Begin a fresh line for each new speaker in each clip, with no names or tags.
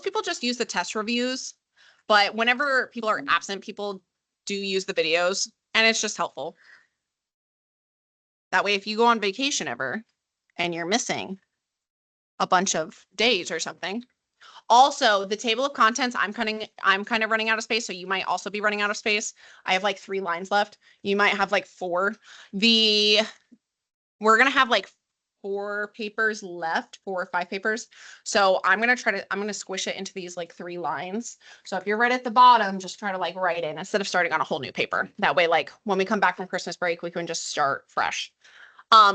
most people just use the test reviews, but whenever people are absent, people do use the videos, and it's just helpful. That way, if you go on vacation ever and you're missing a bunch of days or something. Also, the table of contents, I'm kind of running out of space, so you might also be running out of space. I have like 3 lines left. You might have like 4. We're gonna have like 4 papers left, 4 or 5 papers. So I'm gonna squish it into these like 3 lines. So if you're right at the bottom, just try to like write in instead of starting on a whole new paper. That way, like when we come back from Christmas break, we can just start fresh.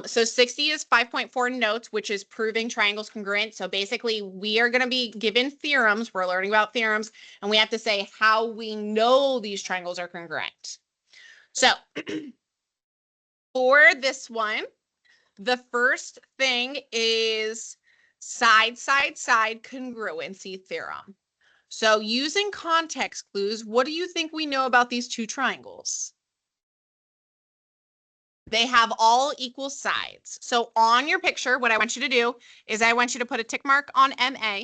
So 60 is 5.4 notes, which is proving triangles congruent. So basically we are going to be given theorems. We're learning about theorems, and we have to say how we know these triangles are congruent. So for this one, the first thing is side congruency theorem. So using context clues, what do you think we know about these 2 triangles? They have all equal sides. So on your picture, what I want you to do is I want you to put a tick mark on MA.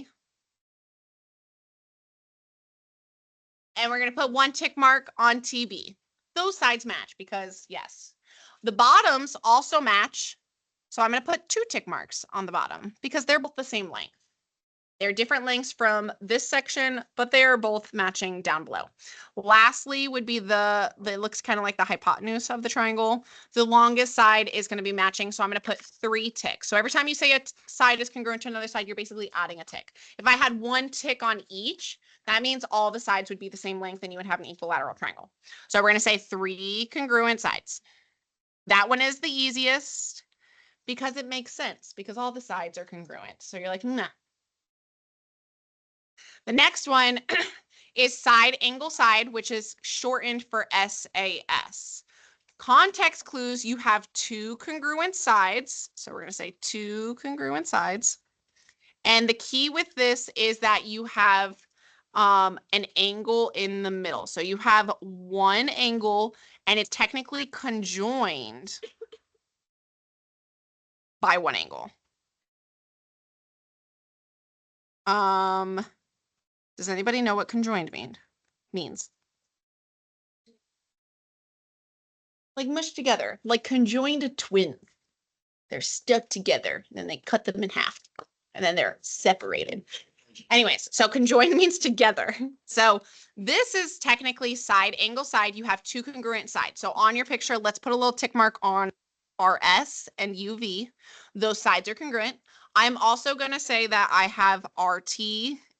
And we're going to put 1 tick mark on TB. Those sides match because, yes. The bottoms also match. So I'm going to put 2 tick marks on the bottom because they're both the same length. They're different lengths from this section, but they are both matching down below. Lastly would be it looks kind of like the hypotenuse of the triangle. The longest side is going to be matching, so I'm going to put 3 ticks. So every time you say a side is congruent to another side, you're basically adding a tick. If I had 1 tick on each, that means all the sides would be the same length and you would have an equilateral triangle. So we're going to say 3 congruent sides. That one is the easiest because it makes sense because all the sides are congruent. So you're like, nah. The next one is side angle side, which is shortened for SAS. Context clues, you have 2 congruent sides. So we're going to say 2 congruent sides. And the key with this is that you have an angle in the middle. So you have 1 angle and it's technically conjoined by 1 angle. Does anybody know what conjoined means? Like mushed together, like conjoined twins. They're stuck together, and then they cut them in half, and then they're separated. Anyways, so conjoined means together. So this is technically side angle side. You have 2 congruent sides. So on your picture, let's put a little tick mark on RS and UV. Those sides are congruent. I'm also going to say that I have RT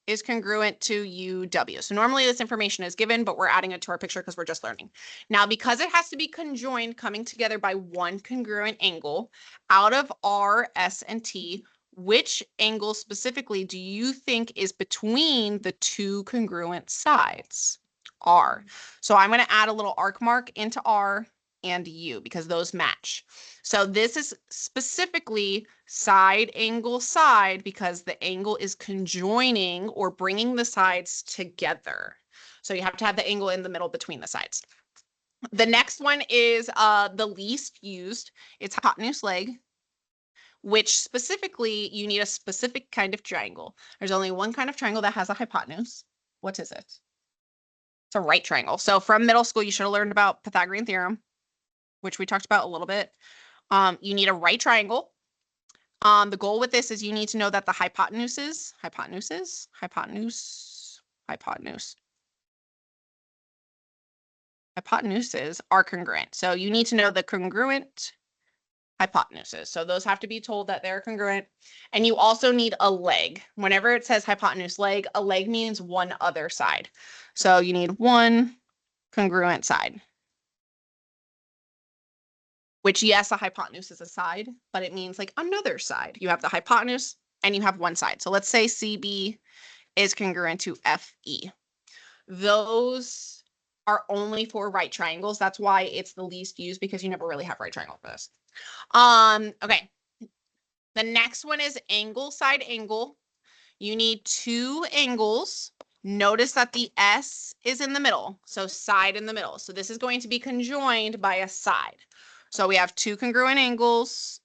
is congruent to UW. So normally this information is given, but we're adding it to our picture because we're just learning. Now, because it has to be conjoined, coming together by 1 congruent angle, out of R, S, and T, which angle specifically do you think is between the 2 congruent sides? R. So I'm going to add a little arc mark into R and U because those match. So this is specifically side angle side because the angle is conjoining or bringing the sides together. So you have to have the angle in the middle between the sides. The next one is the least used. It's hypotenuse leg, which specifically you need a specific kind of triangle. There's only 1 kind of triangle that has a hypotenuse. What is it? It's a right triangle. So from middle school, you should have learned about Pythagorean theorem, which we talked about a little bit. You need a right triangle. The goal with this is you need to know that the hypotenuses are congruent. So you need to know the congruent hypotenuses. So those have to be told that they're congruent. And you also need a leg. Whenever it says hypotenuse leg, a leg means 1 other side. So you need 1 congruent side. Which, yes, a hypotenuse is a side, but it means like another side. You have the hypotenuse and you have 1 side. So let's say CB is congruent to FE. Those are only for right triangles. That's why it's the least used because you never really have right triangle for this. Okay. The next one is angle side angle. You need 2 angles. Notice that the S is in the middle. So side in the middle. So this is going to be conjoined by a side. So we have 2 congruent angles.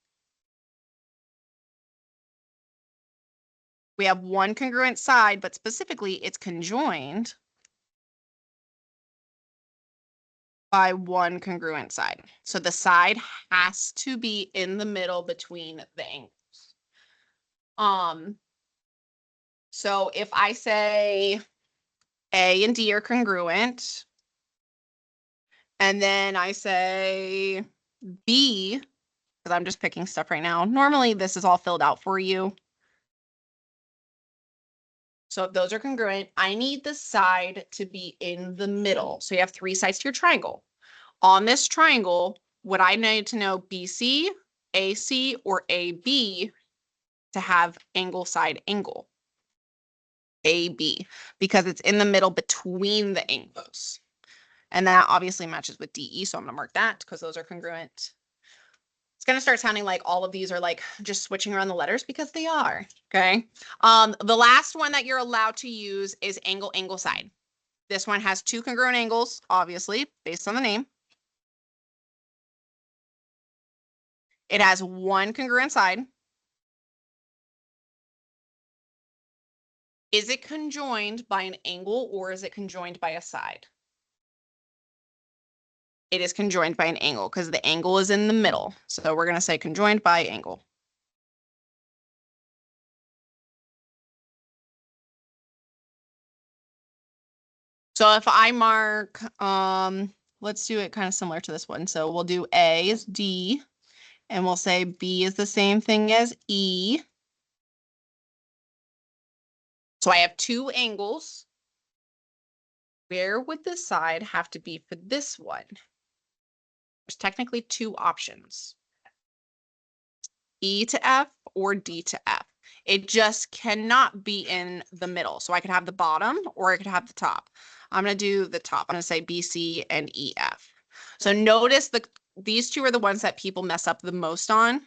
We have one congruent side, but specifically it's conjoined by one congruent side. So the side has to be in the middle between the angles. So if I say A and D are congruent, and then I say B, because I'm just picking stuff right now. Normally this is all filled out for you. So if those are congruent, I need the side to be in the middle. So you have three sides to your triangle. On this triangle, would I need to know BC, AC, or AB to have angle side angle? AB, because it's in the middle between the angles. And that obviously matches with DE, so I'm going to mark that because those are congruent. It's going to start sounding like all of these are like just switching around the letters because they are, okay? The last one that you're allowed to use is angle, angle side. This one has two congruent angles, obviously, based on the name. It has one congruent side. Is it conjoined by an angle or is it conjoined by a side? It is conjoined by an angle because the angle is in the middle. So we're going to say conjoined by angle. So if I mark, let's do it kind of similar to this one. So we'll do A is D, and we'll say B is the same thing as E. So I have two angles. Where would the side have to be for this one? There's technically two options. E to F or D to F. It just cannot be in the middle. So I could have the bottom or I could have the top. I'm going to do the top. I'm going to say BC and EF. So notice these two are the ones that people mess up the most on.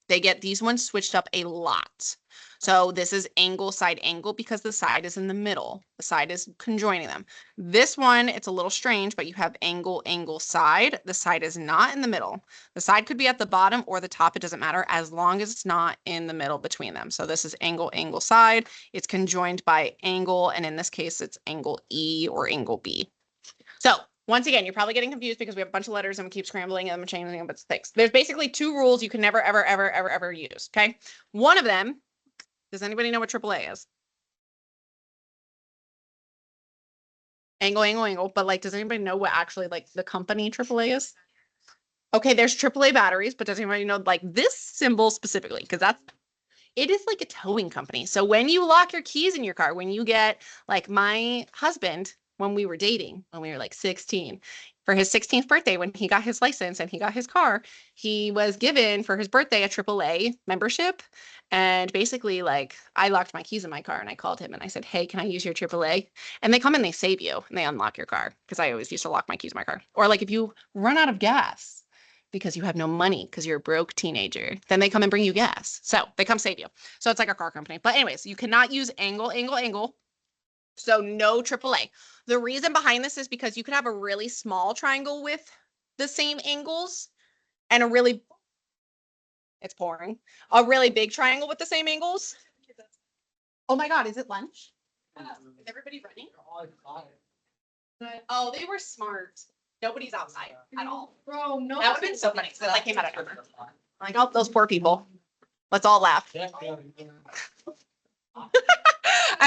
They get these ones switched up a lot. So this is angle, side, angle because the side is in the middle. The side is conjoining them. This one, it's a little strange, but you have angle, angle, side. The side is not in the middle. The side could be at the bottom or the top. It doesn't matter as long as it's not in the middle between them. So this is angle, angle, side. It's conjoined by angle. And in this case, it's angle E or angle B. So once again, you're probably getting confused because we have a bunch of letters and we keep scrambling and changing them, but things. There's basically two rules you can never, ever, ever, ever, ever use. Okay. One of them, does anybody know what AAA is? Angle, angle, angle. But like, does anybody know what actually like the company AAA is? Okay, there's AAA batteries, but does anybody know like this symbol specifically? Because it is like a towing company. So when you lock your keys in your car, when you get like my husband, when we were dating, when we were like 16, for his 16th birthday, when he got his license and he got his car, he was given for his birthday a AAA membership. And basically, like, I locked my keys in my car and I called him and I said, hey, can I use your AAA? And they come and they save you and they unlock your car because I always used to lock my keys in my car. Or like if you run out of gas because you have no money because you're a broke teenager, then they come and bring you gas. So they come save you. So it's like a car company. But anyways, you cannot use angle, angle, angle. So no AAA. The reason behind this is because you could have a really small triangle with the same angles and a really, it's pouring, a really big triangle with the same angles. Oh my God, is it lunch? Is everybody running? Oh, they were smart. Nobody's outside at all. Bro, no. That would have been so funny. So I came out of nowhere. Like, oh, those poor people. Let's all laugh.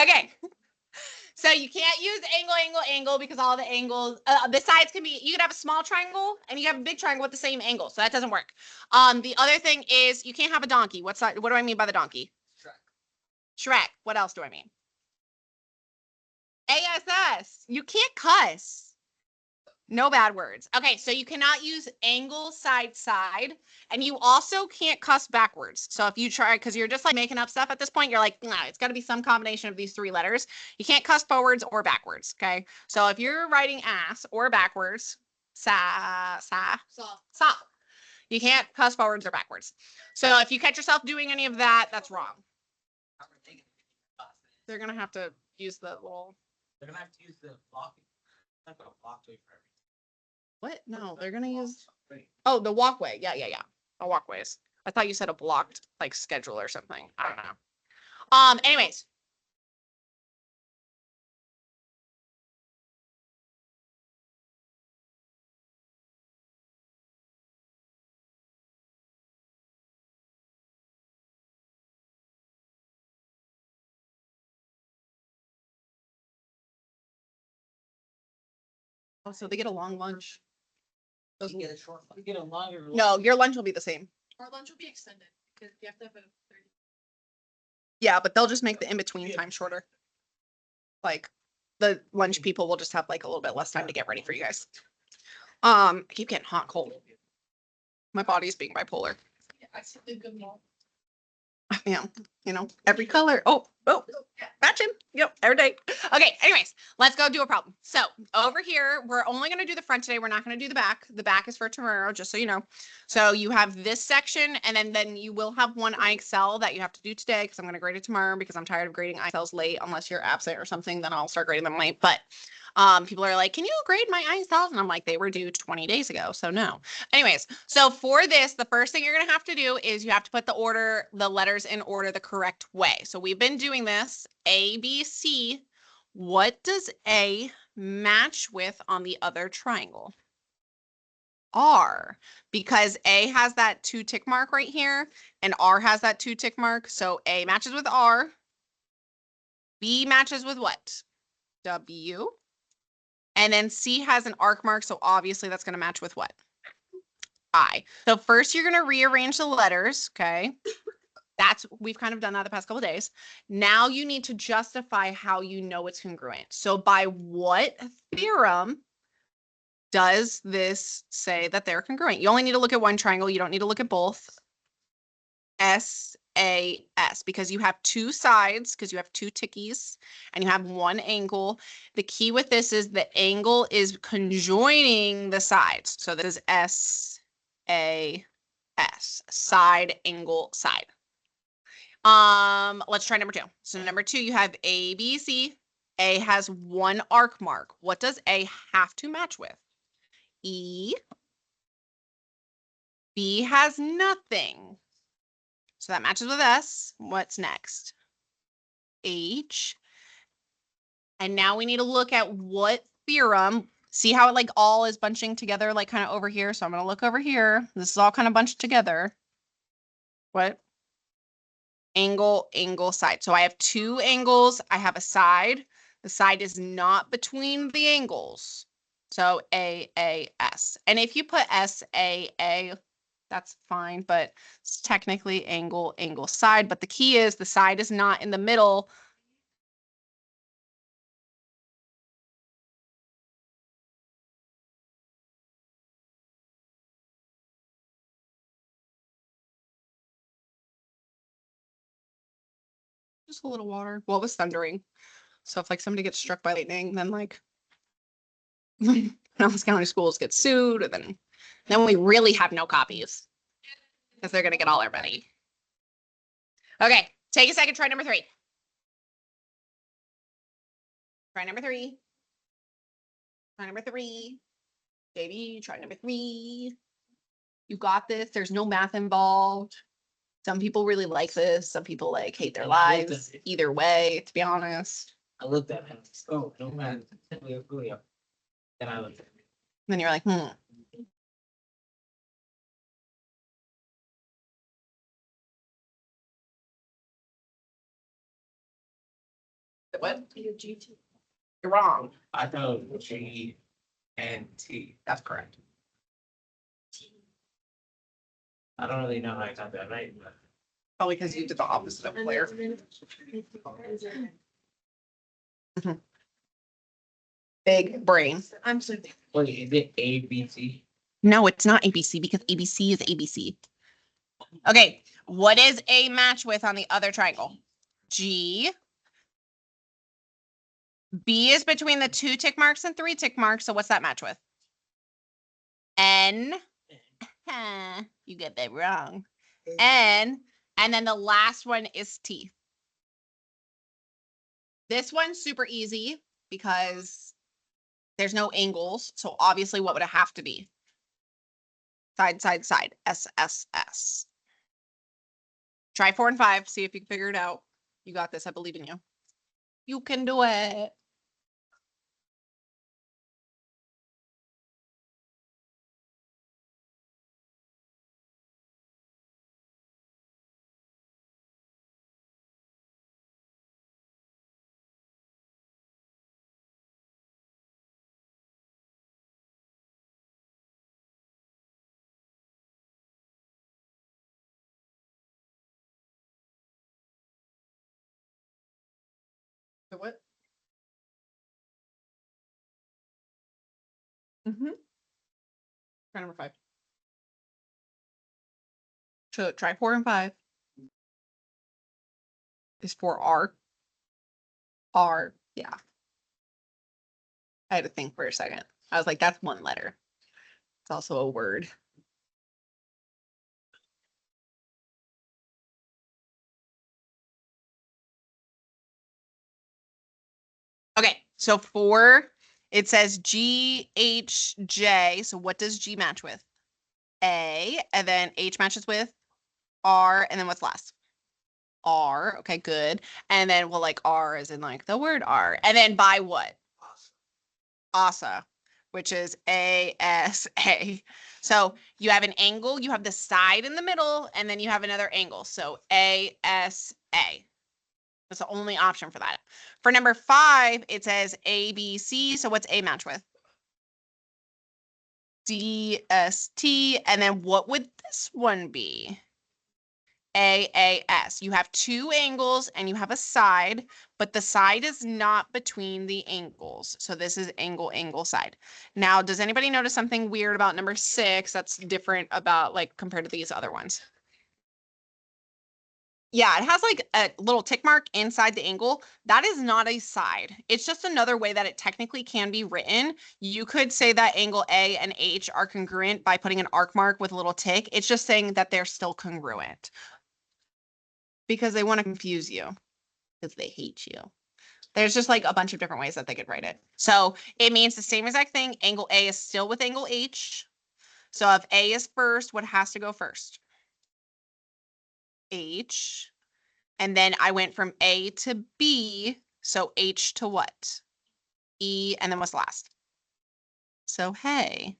Okay. So you can't use angle, angle, angle because all the angles, the sides can be, you could have a small triangle and you have a big triangle with the same angle. So that doesn't work. The other thing is you can't have a donkey. What do I mean by the donkey? Shrek. What else do I mean? ASS. You can't cuss. No bad words. Okay, so you cannot use angle, side, side, and you also can't cuss backwards. So if you try, because you're just like making up stuff at this point, you're like, nah, it's got to be some combination of these three letters. You can't cuss forwards or backwards, okay? So if you're writing ass or backwards, sa, you can't cuss forwards or backwards. So if you catch yourself doing any of that, that's wrong. They're going to have to use the little...
They're going to have to use the blocking. Not going to block way for everything.
What? No, they're gonna use. Oh, the walkway. Yeah. The walkways. I thought you said a blocked like schedule or something. I don't know. Anyways, Oh, so they get a long lunch. Those
You get a short, you get a longer.
No, your lunch will be the same.
Our lunch will be extended because you have to have a 30.
Yeah, but they'll just make the in-between time shorter. Like the lunch people will just have like a little bit less time to get ready for you guys. I keep getting hot cold. My body's being bipolar.
Yeah, I see the good mom.
Yeah, you know, every color. Oh, matching. Yep, every day. Okay, anyways, let's go do a problem. So over here, we're only going to do the front today. We're not going to do the back. The back is for tomorrow, just so you know. So you have this section, and then you will have one IXL that you have to do today because I'm going to grade it tomorrow because I'm tired of grading IXLs late. Unless you're absent or something, then I'll start grading them late. But people are like, can you grade my IXLs? And I'm like, they were due 20 days ago, so no. Anyways, so for this, the first thing you're going to have to do is you have to put the letters in order the correct way. So we've been doing this, A, B, C. What does A match with on the other triangle? R, because A has that 2 tick mark right here and R has that 2 tick mark. So A matches with R. B matches with what? W. And then C has an arc mark. So obviously that's going to match with what? I. So first you're going to rearrange the letters. Okay. We've kind of done that the past couple of days. Now you need to justify how you know it's congruent. So by what theorem does this say that they're congruent? You only need to look at one triangle. You don't need to look at both. SAS, because you have 2 sides, because you have 2 tickies, and you have 1 angle. The key with this is the angle is conjoining the sides. So this is SAS, side, angle, side. Let's try number 2. So number 2, you have A, B, C. A has 1 arc mark. What does A have to match with? E. B has nothing. So that matches with S. What's next? H. And now we need to look at what theorem. See how it like all is bunching together, like kind of over here. So I'm going to look over here. This is all kind of bunched together. What? Angle, angle, side. So I have 2 angles. I have a side. The side is not between the angles. So AAS. And if you put SAA, that's fine, but it's technically angle, angle, side. But the key is the side is not in the middle. Just a little water. Well, it was thundering. So if like somebody gets struck by lightning, then like Dallas County schools get sued, and then we really have no copies because they're gonna get all our money. Okay, take a second, try number 3. Try number 3. Try number 3. JB, try number 3. You got this. There's no math involved. Some people really like this. Some people like hate their lives. Either way, to be honest.
I looked at it. Oh, no man. Then I looked at it.
Then you're like, What? You're wrong.
I thought it was G and T.
That's correct.
I don't really know how I got that right, but.
Probably because you did the opposite of Blair. Big brain.
I'm sleeping.
Wait, is it A, B, C?
No, it's not ABC because ABC is ABC. Okay, what is A match with on the other triangle? G. B is between the 2 tick marks and 3 tick marks. So what's that match with? N. You get that wrong. N. And then the last one is T. This one's super easy because there's no angles. So obviously what would it have to be? Side, side, side. SSS. Try 4 and 5. See if you can figure it out. You got this. I believe in you. You can do it. Mm-hmm. Try number 5. So try 4 and 5. Is 4 R? R, yeah. I had to think for a second. I was like, that's one letter. It's also a word. Okay, so 4, it says G, H, J. So what does G match with? A, and then H matches with R, and then what's last? R. Okay, good. And then, well, like R is in like the word R. And then by what? ASA, which is ASA. So you have an angle, you have the side in the middle, and then you have another angle. So ASA. That's the only option for that. For number 5, it says ABC. So what's A match with? DST. And then what would this one be? AAS. You have 2 angles and you have a side, but the side is not between the angles. So this is angle, angle, side. Now, does anybody notice something weird about number 6 that's different about like compared to these other ones? Yeah, it has like a little tick mark inside the angle. That is not a side. It's just another way that it technically can be written. You could say that angle A and H are congruent by putting an arc mark with a little tick. It's just saying that they're still congruent. Because they want to confuse you. Because they hate you. There's just like a bunch of different ways that they could write it. So it means the same exact thing. Angle A is still with angle H. So if A is first, what has to go first? H. And then I went from A to B. So H to what? E. And then what's last? So hey.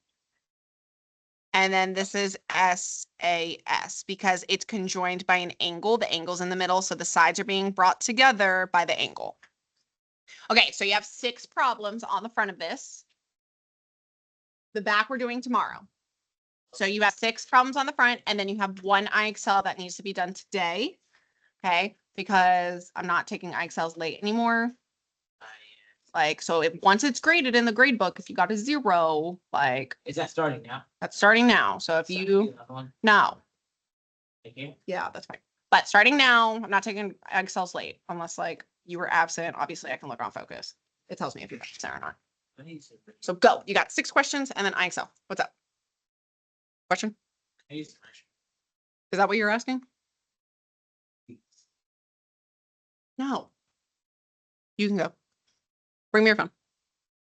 And then this is SAS because it's conjoined by an angle. The angle's in the middle. So the sides are being brought together by the angle. Okay, so you have 6 problems on the front of this. The back we're doing tomorrow. So you have 6 problems on the front, and then you have 1 IXL that needs to be done today. Okay, because I'm not taking IXLs late anymore. Like, so if once it's graded in the grade book, if you got a 0, like
Is that starting now?
that's starting now. So if you no,
Okay.
yeah, that's fine. But starting now, I'm not taking IXLs late unless like you were absent. Obviously, I can look on Focus. It tells me if you're absent or not. So go. You got 6 questions and then IXL. What's up? Question? Is that what you're asking? No. You can go. Bring me your phone.